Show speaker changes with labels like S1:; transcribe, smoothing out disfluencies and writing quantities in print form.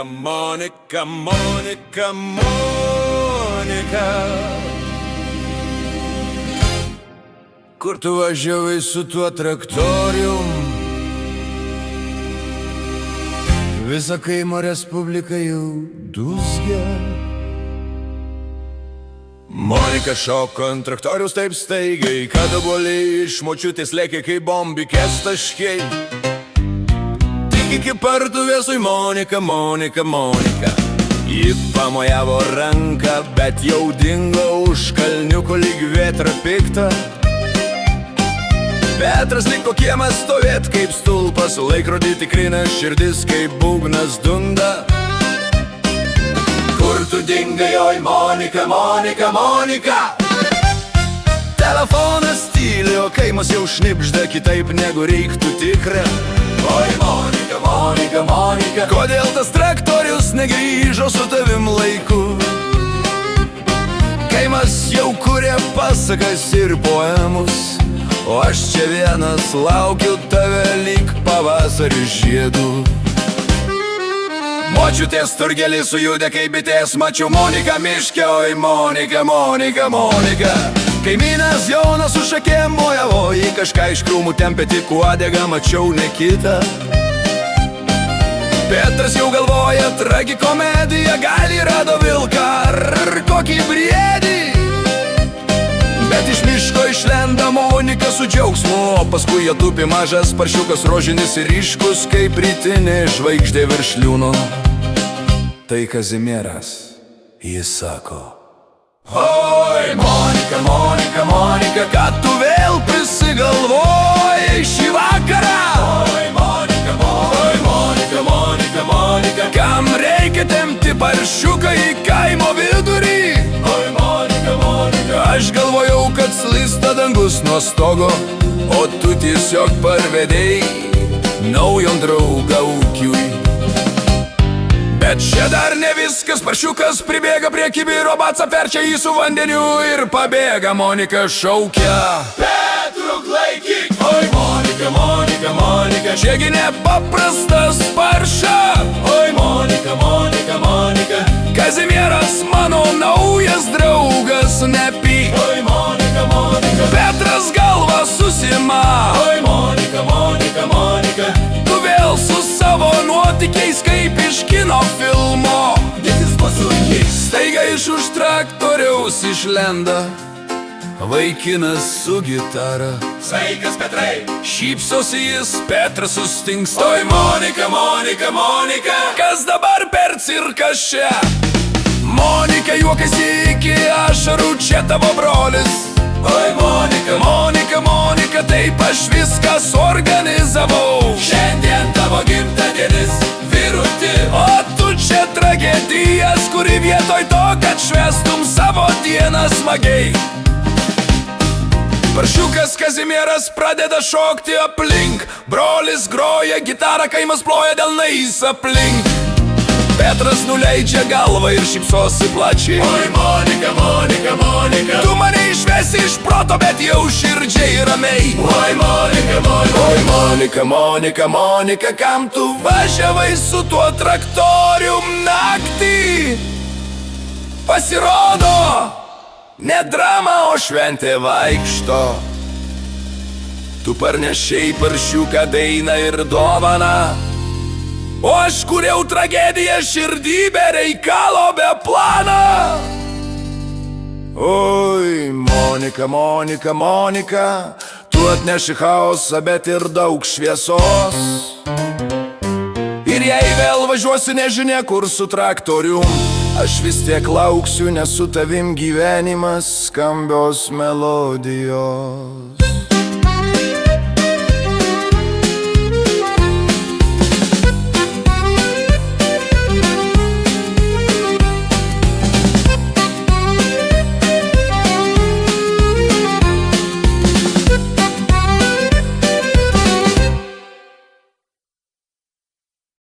S1: Monika, Monika, Monika, Monika. Kur tu važiavai su tuo traktorium? Visa kaimo respublika jau dūzgia. Monika šoko ant traktoriaus taip staigiai, kad obuoliai iš močiutės lėkė kaip bombikės taškiai. Tik iki parduotuvės ui Monika, Monika, Monika. Ji pamojavo ranką, bet jau dingo už kalniuko lyg vėtra pikta. Petras liko kiemą stovėt kaip stulpas, laikrodį tikrina, širdis kaip būgnas dunda. Kur tu dingai, oi Monika, Monika, Monika? Telefonas tyli, o kaimas jau šnibžda kitaip negu reiktų tikra. Oi Monika, Monika, Monika, kodėl tas traktorius negrįžo su tavim laiku? Kaimas jau kuria pasakas ir poemus, o aš čia vienas laukiu tave lyg pavasario žiedų. Močiutės turgelį sujudė kaip bitės, mačiau Moniką miške, oi Monika, Monika, Monika. Kaimynas Jonas su šakėm mojavo, į kažką iš krūmų tempė tik uodegą, mačiau ne kitą. Petras jau galvoja tragikomediją, gal ir rado vilką ar kokį briedį. Bet iš miško išlenda Monika su džiaugsmu, o paskui ją tupi mažas paršiukas rožinis ir ryškus kaip rytinė žvaigždė virš liūno. Tai Kazimieras, jis sako: oi Monika, Monika, Monika, kad tu vėl prisigalvojai šį vakarą? Oi Monika, oi Monika, Monika, Monika, kam reikia tempti paršiuką į kaimo vidurį? Oi Monika, Monika, aš galvojau, kad slysta dangus nuo stogo, o tu tiesiog parvedėjai naujon draugą ūkiui. Bet čia dar ne viskas, paršiukas pribėga prie kibiro, bats apverčia jį su vandeniu ir pabėga. Monika šaukia: Petruk, laikyk! Oi Monika, Monika, Monika, čiagi nepaprastas parša! Oi Monika, Monika, Monika, Kazimieras mano naujas draugas, nepyk! Oi Monika, Monika, Petras galva susima. Oi Monika, Monika, Monika, tu vėl su savo nuotykiais kaip iš kino filmo. Dėtis pasunkiais. Staiga iš už traktoriaus išlenda vaikinas su gitara. Sveikas, Petrai! Šypsosi jis, Petras sustingsta. Oi Monika, Monika, Monika, kas dabar per cirkas čia? Monika juokasi iki ašarų, čia tavo brolis. Oi Monika, Monika, Monika, taip aš viską suorganizavau. Šiandien tavo gimtadienis, vyruti, o tu čia tragedijas, kuri vietoj to, kad švęstum savo dieną smagiai. Paršiukas Kazimieras pradeda šokti aplink, brolis groja gitarą, kaimas ploja delnais aplink. Petras nuleidžia galvą ir šypsosi plačiai. Oi Monika, Monika, Monika, tu mane išvesi iš proto, bet jau širdžiai ramiai. Oi Monika, Monika, oi Monika, Monika, Monika, kam tu važiavai su tuo traktorium naktį? Pasirodo, ne drama, o šventė vaikšto. Tu parnešei paršiuką, dainą ir dovaną, o aš kuriau tragediją širdį be reikalo, be plano. Oi Monika, Monika, Monika, tu atneši chaosą, bet ir daug šviesos. Ir jei vėl važiuosi nežinia kur su traktorium, aš vis tiek lauksiu, nes su tavim gyvenimas skambios melodijos.